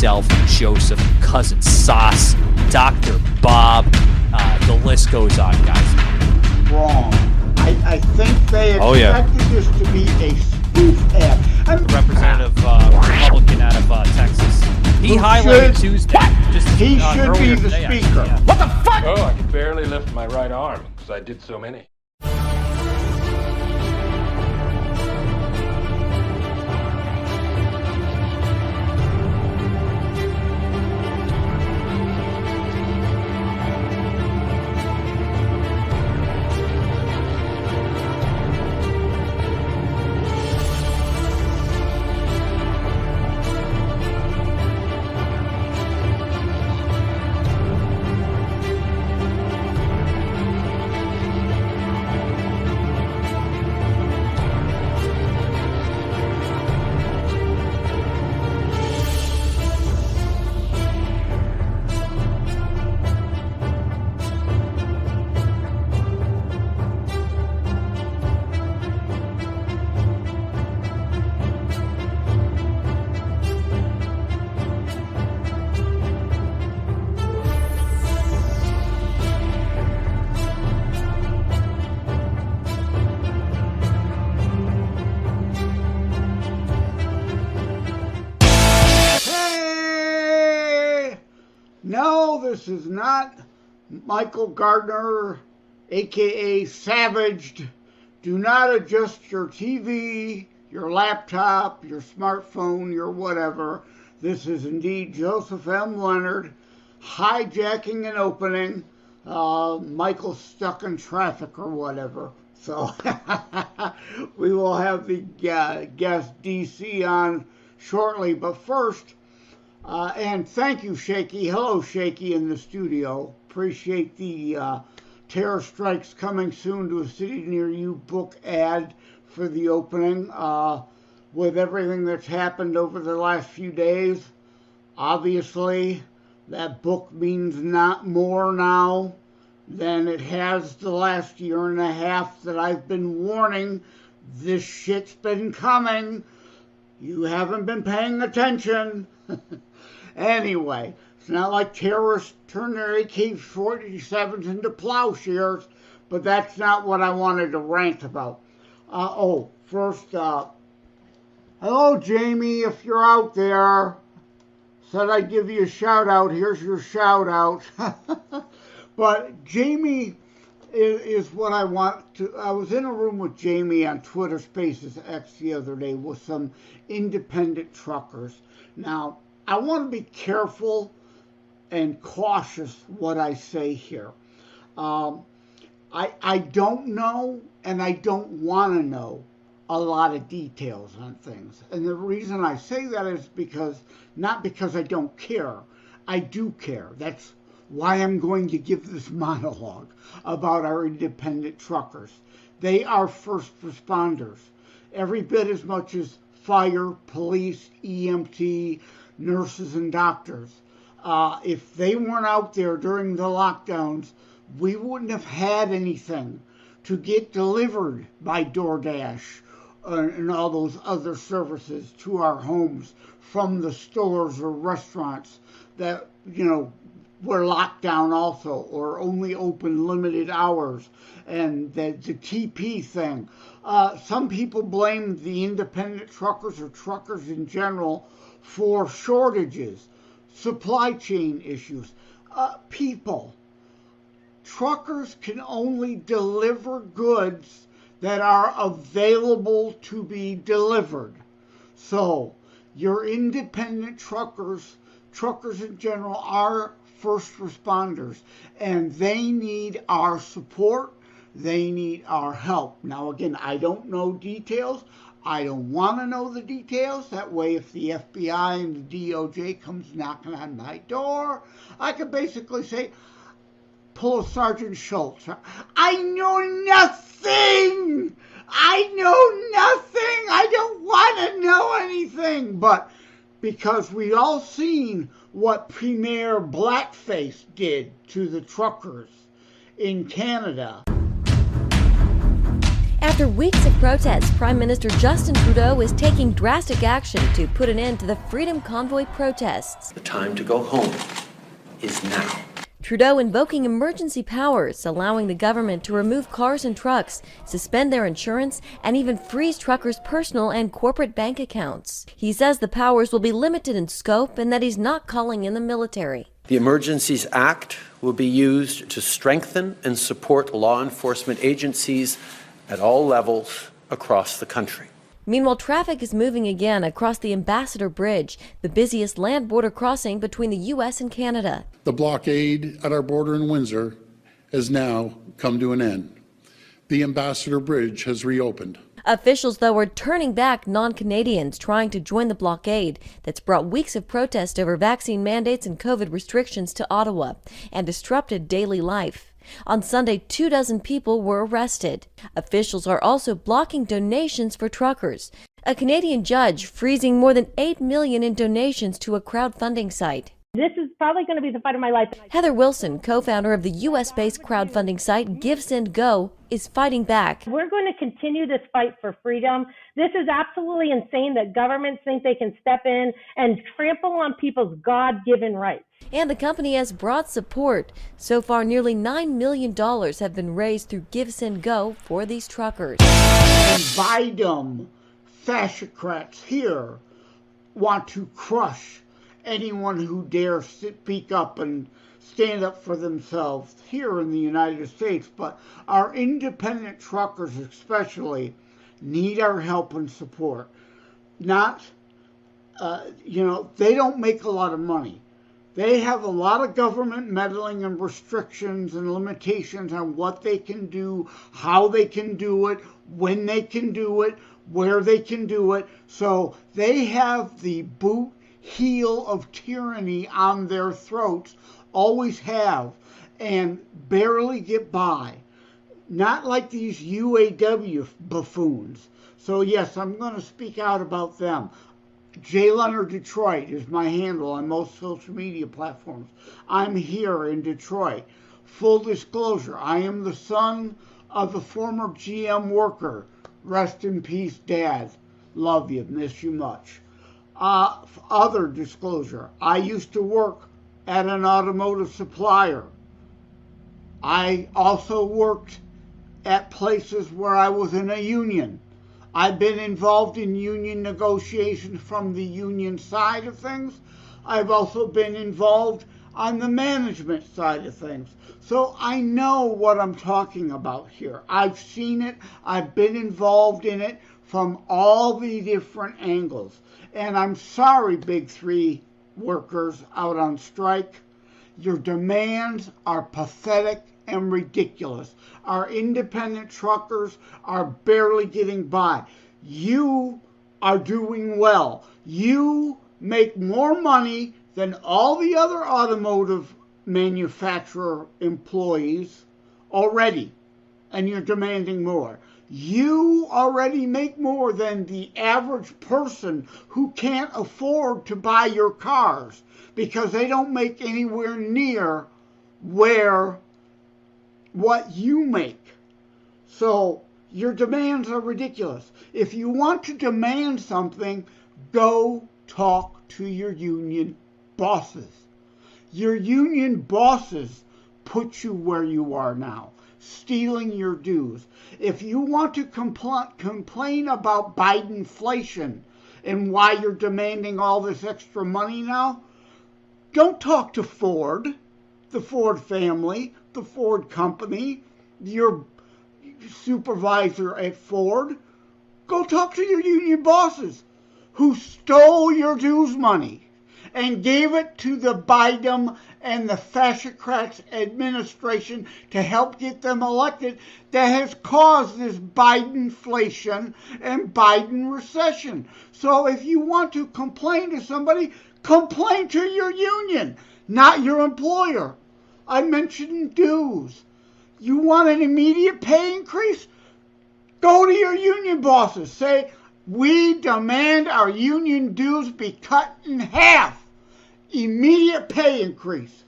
myself, Joseph, Cousin Sauce, Dr. Bob, the list goes on, guys. Wrong. I think they expected this to be a spoof ad. Representative Republican out of Texas. He highlighted Tuesday. He should be the speaker. Yeah. What the fuck? Oh, I could barely lift my right arm because I did so many. No, this is not Michael Gardner, aka Savaged. Do not adjust your TV, your laptop, your smartphone, your whatever. This is indeed Joseph M. Leonard hijacking an opening. Michael's stuck in traffic or whatever. So we will have the guest DC on shortly. But first, and thank you, Shaky. Hello, Shaky, in the studio. Appreciate the Terror Strikes Coming Soon to a City Near You book ad for the opening. With everything that's happened over the last few days, obviously, that book means not more now than it has the last year and a half that I've been warning this shit's been coming. You haven't been paying attention. Anyway, it's not like terrorists turn their AK-47s into plowshares, but that's not what I wanted to rant about. First, hello, Jamie, if you're out there. Said I'd give you a shout out. Here's your shout out. But Jamie is what I want to. I was in a room with Jamie on Twitter Spaces X the other day with some independent truckers. Now, I want to be careful and cautious what I say here. I don't know, and I don't want to know a lot of details on things. And the reason I say that is not because I don't care. I do care. That's why I'm going to give this monologue about our independent truckers. They are first responders, every bit as much as fire, police, EMT, nurses, and doctors. If they weren't out there during the lockdowns, we wouldn't have had anything to get delivered by DoorDash and all those other services to our homes from the stores or restaurants that, were locked down also or only open limited hours. And the TP thing. Some people blame the independent truckers or truckers in general for shortages, supply chain issues. Truckers can only deliver goods that are available to be delivered. So your independent truckers in general are first responders, and they need our support. They need our help. Now, again, I don't know details. I don't want to know the details. That way, if the FBI and the DOJ comes knocking on my door, I could basically say, pull a Sergeant Schultz. I know nothing. I don't want to know anything. But because we all seen what Premier Blackface did to the truckers in Canada. After weeks of protests, Prime Minister Justin Trudeau is taking drastic action to put an end to the Freedom Convoy protests. The time to go home is now. Trudeau invoking emergency powers, allowing the government to remove cars and trucks, suspend their insurance, and even freeze truckers' personal and corporate bank accounts. He says the powers will be limited in scope and that he's not calling in the military. The Emergencies Act will be used to strengthen and support law enforcement agencies at all levels across the country. Meanwhile, traffic is moving again across the Ambassador Bridge, the busiest land border crossing between the U.S. and Canada. The blockade at our border in Windsor has now come to an end. The Ambassador Bridge has reopened. Officials, though, are turning back non-Canadians trying to join the blockade that's brought weeks of protest over vaccine mandates and COVID restrictions to Ottawa and disrupted daily life. On Sunday, 24 people were arrested. Officials are also blocking donations for truckers. A Canadian judge freezing more than $8 million in donations to a crowdfunding site. This is probably going to be the fight of my life. Heather Wilson, co-founder of the U.S.-based crowdfunding site GiveSendGo, is fighting back. We're going to continue this fight for freedom. This is absolutely insane that governments think they can step in and trample on people's God-given rights. And the company has broad support. So far, nearly $9 million have been raised through GiveSendGo for these truckers. And Biden, fascocrats here want to crush anyone who dares speak up and stand up for themselves here in the United States. But our independent truckers especially need our help and support. Not, they don't make a lot of money. They have a lot of government meddling and restrictions and limitations on what they can do, how they can do it, when they can do it, where they can do it. So they have the boot heel of tyranny on their throats, always have, and barely get by. Not like these UAW buffoons. So yes, I'm going to speak out about them. J. Leonard Detroit is my handle on most social media platforms. I'm here in Detroit. Full disclosure, I am the son of a former GM worker. Rest in peace, Dad. Love you. Miss you much. Other disclosure, I used to work at an automotive supplier. I also worked at places where I was in a union. I've been involved in union negotiations from the union side of things. I've also been involved on the management side of things. So I know what I'm talking about here. I've seen it. I've been involved in it from all the different angles. And I'm sorry, Big Three workers out on strike. Your demands are pathetic and ridiculous. Our independent truckers are barely getting by. You are doing well. You make more money than all the other automotive manufacturer employees already, and you're demanding more. You already make more than the average person who can't afford to buy your cars because they don't make anywhere near what you make. So your demands are ridiculous. If you want to demand something, go talk to your union bosses. Your union bosses put you where you are now, stealing your dues. If you want to complain about Bidenflation and why you're demanding all this extra money now, don't talk to Ford, the Ford family, the Ford company, your supervisor at Ford. Go talk to your union bosses who stole your dues money and gave it to the Biden and the fascocrats administration to help get them elected, that has caused this Bidenflation and Biden recession. So if you want to complain to somebody, complain to your union, not your employer. I mentioned dues. You want an immediate pay increase? Go to your union bosses. Say, we demand our union dues be cut in half. Immediate pay increase.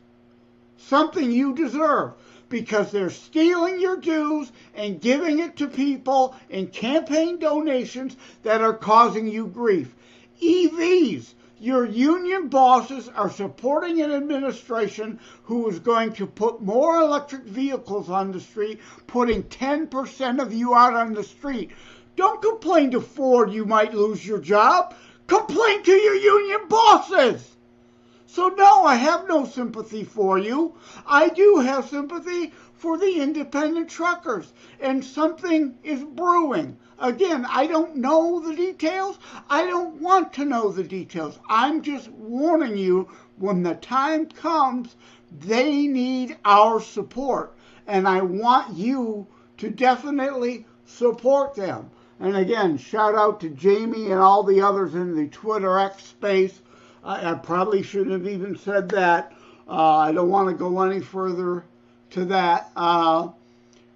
Something you deserve. because they're stealing your dues and giving it to people in campaign donations that are causing you grief. EVs. Your union bosses are supporting an administration who is going to put more electric vehicles on the street, putting 10% of you out on the street. Don't complain to Ford you might lose your job. Complain to your union bosses. So no, I have no sympathy for you. I do have sympathy for the independent truckers, and something is brewing. Again, I don't know the details. I don't want to know the details. I'm just warning you, when the time comes, they need our support, and I want you to definitely support them. And again, shout out to Jamie and all the others in the Twitter X space. I probably shouldn't have even said that. I don't want to go any further to that.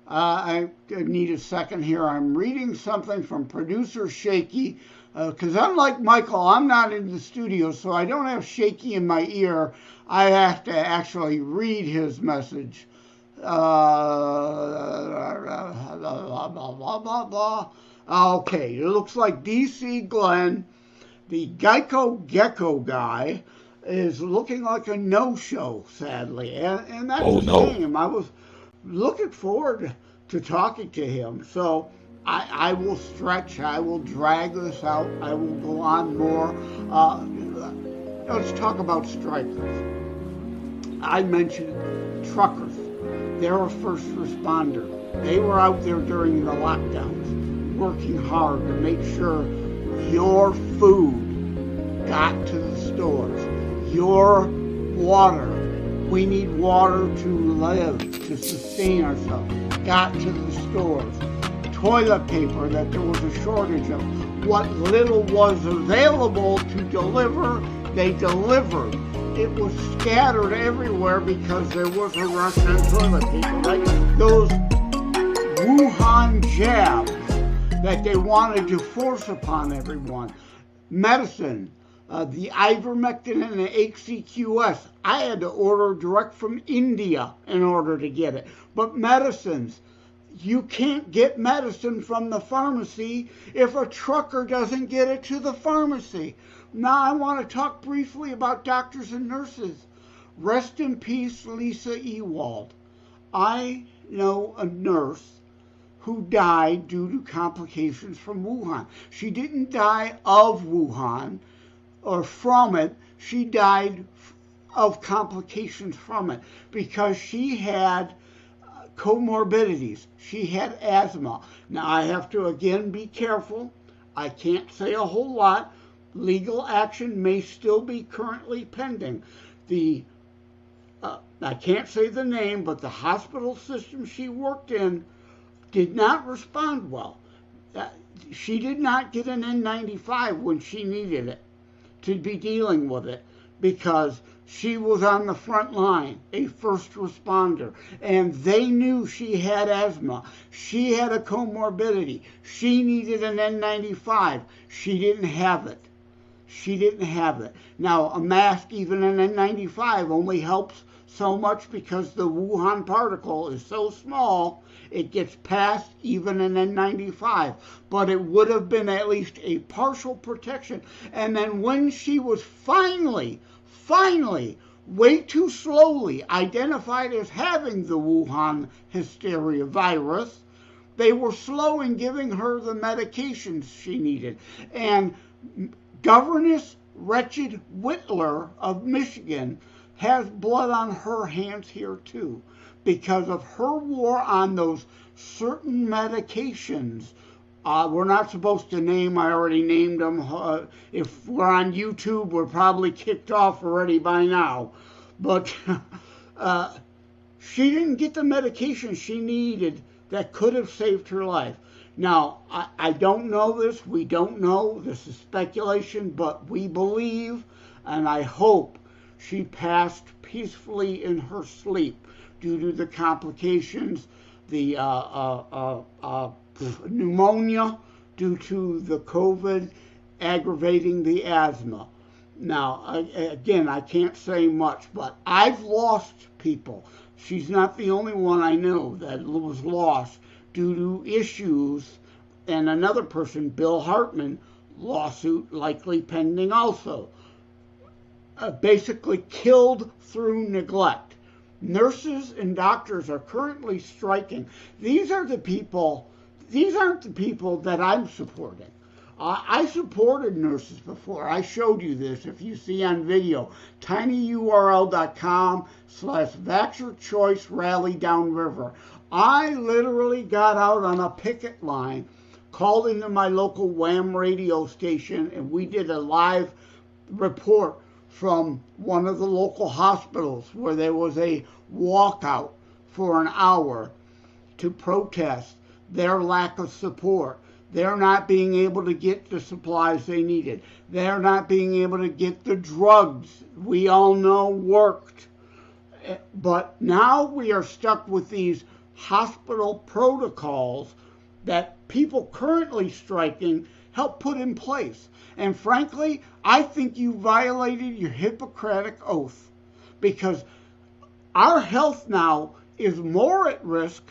I need a second here. I'm reading something from producer Shaky, because unlike Michael, I'm not in the studio, so I don't have Shaky in my ear. I have to actually read his message. Okay, it looks like DC Glenn, the Geico Gecko guy, is looking like a no-show, sadly. And that's a shame. I was looking forward to talking to him. So I will stretch. I will drag this out. I will go on more. Let's talk about strikers. I mentioned truckers. They're a first responder. They were out there during the lockdowns, working hard to make sure your food got to the stores, your water, we need water to live, to sustain ourselves, got to the stores, toilet paper that there was a shortage of, what little was available to deliver, they delivered. It was scattered everywhere because there was a rush on toilet paper, right? Those Wuhan jabs that they wanted to force upon everyone. Medicine, the ivermectin and the HCQS, I had to order direct from India in order to get it. But medicines, you can't get medicine from the pharmacy if a trucker doesn't get it to the pharmacy. Now I want to talk briefly about doctors and nurses. Rest in peace, Lisa Ewald. I know a nurse who died due to complications from Wuhan. She didn't die of Wuhan or from it. She died of complications from it because she had comorbidities. She had asthma. Now I have to again be careful. I can't say a whole lot. Legal action may still be currently pending. I can't say the name, but the hospital system she worked in did not respond well. She did not get an N95 when she needed it to be dealing with it because she was on the front line, a first responder, and they knew she had asthma. She had a comorbidity. She needed an N95. She didn't have it. She didn't have it. Now, a mask, even an N95, only helps so much because the Wuhan particle is so small, it gets past even an N95. But it would have been at least a partial protection. And then when she was finally, way too slowly identified as having the Wuhan Hysteria virus, they were slow in giving her the medications she needed. And Governess Wretched Whitler of Michigan has blood on her hands here too because of her war on those certain medications. We're not supposed to name, I already named them. If we're on YouTube, we're probably kicked off already by now. But she didn't get the medication she needed that could have saved her life. Now, I don't know this. We don't know. This is speculation, but we believe, and I hope, she passed peacefully in her sleep due to the complications, the pneumonia due to the COVID aggravating the asthma. Now, again, I can't say much, but I've lost people. she's not the only one I know that was lost due to issues. And another person, Bill Hartman, lawsuit likely pending also. Basically killed through neglect. Nurses and doctors are currently striking. These aren't the people that I'm supporting. I supported nurses before. I showed you this if you see on video. tinyurl.com/Vaxxer Choice Rally Downriver. I literally got out on a picket line, called into my local WHAM radio station, and we did a live report from one of the local hospitals where there was a walkout for an hour to protest their lack of support. They're not being able to get the supplies they needed. They're not being able to get the drugs we all know worked. But now we are stuck with these hospital protocols that people currently striking help put in place. And frankly, I think you violated your Hippocratic oath, because our health now is more at risk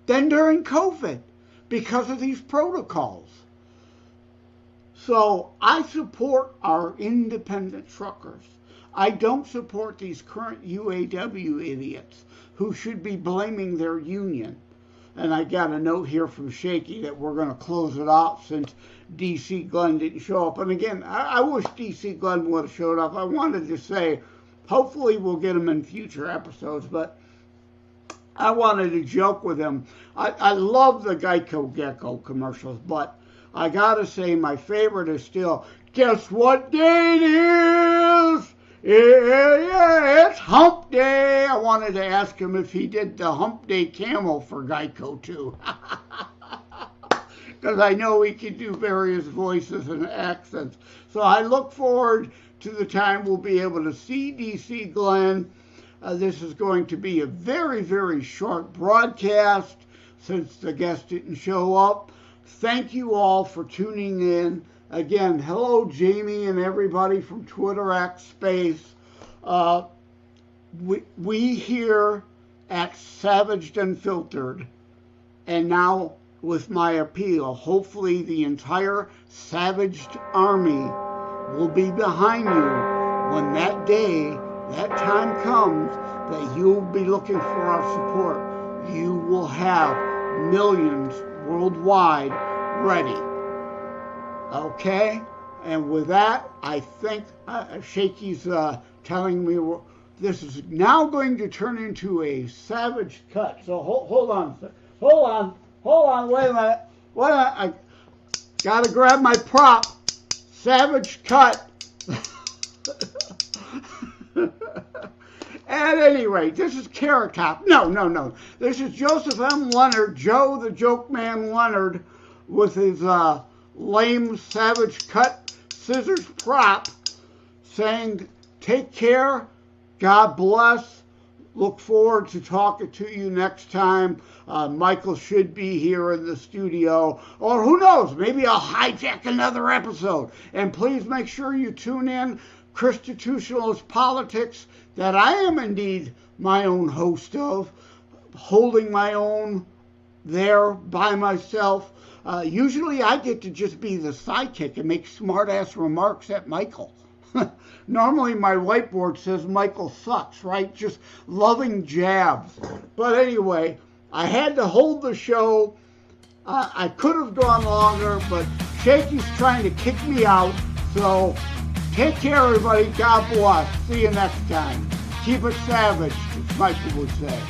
than during COVID because of these protocols. So I support our independent truckers. I don't support these current UAW idiots who should be blaming their union. And I got a note here from Shaky that we're going to close it off since DC Glenn didn't show up. And again, I wish DC Glenn would have showed up. I wanted to say, hopefully we'll get him in future episodes, but I wanted to joke with him. I love the Geico Gecko commercials, but I got to say my favorite is still, guess what day it is? Yeah, it's hump day. I wanted to ask him if he did the hump day camel for Geico too. Because I know he can do various voices and accents. So I look forward to the time we'll be able to see DC Glenn. This is going to be a very, very short broadcast since the guest didn't show up. Thank you all for tuning in. Again, hello, Jamie and everybody from Twitter X Space. We here at Savaged Unfiltered, and now with my appeal, hopefully the entire Savaged Army will be behind you when that day, that time comes that you'll be looking for our support. You will have millions worldwide ready. Okay? And with that, I think Shaky's telling me this is now going to turn into a savage cut. So hold on, wait a minute. I gotta grab my prop. Savage cut. At any rate, this is Carrot Top. No. This is Joseph M. Leonard, Joe the Joke Man Leonard, with his lame savage cut scissors prop, saying, take care, God bless, look forward to talking to you next time. Michael should be here in the studio, or who knows, maybe I'll hijack another episode. And please make sure you tune in Constitutionalist Politics, that I am indeed my own host of, holding my own there by myself. Usually I get to just be the sidekick and make smart-ass remarks at Michael. Normally my whiteboard says Michael sucks, right? Just loving jabs. But anyway, I had to hold the show. I could have gone longer, but Shaky's trying to kick me out. So take care, everybody. God bless. See you next time. Keep it savage, as Michael would say.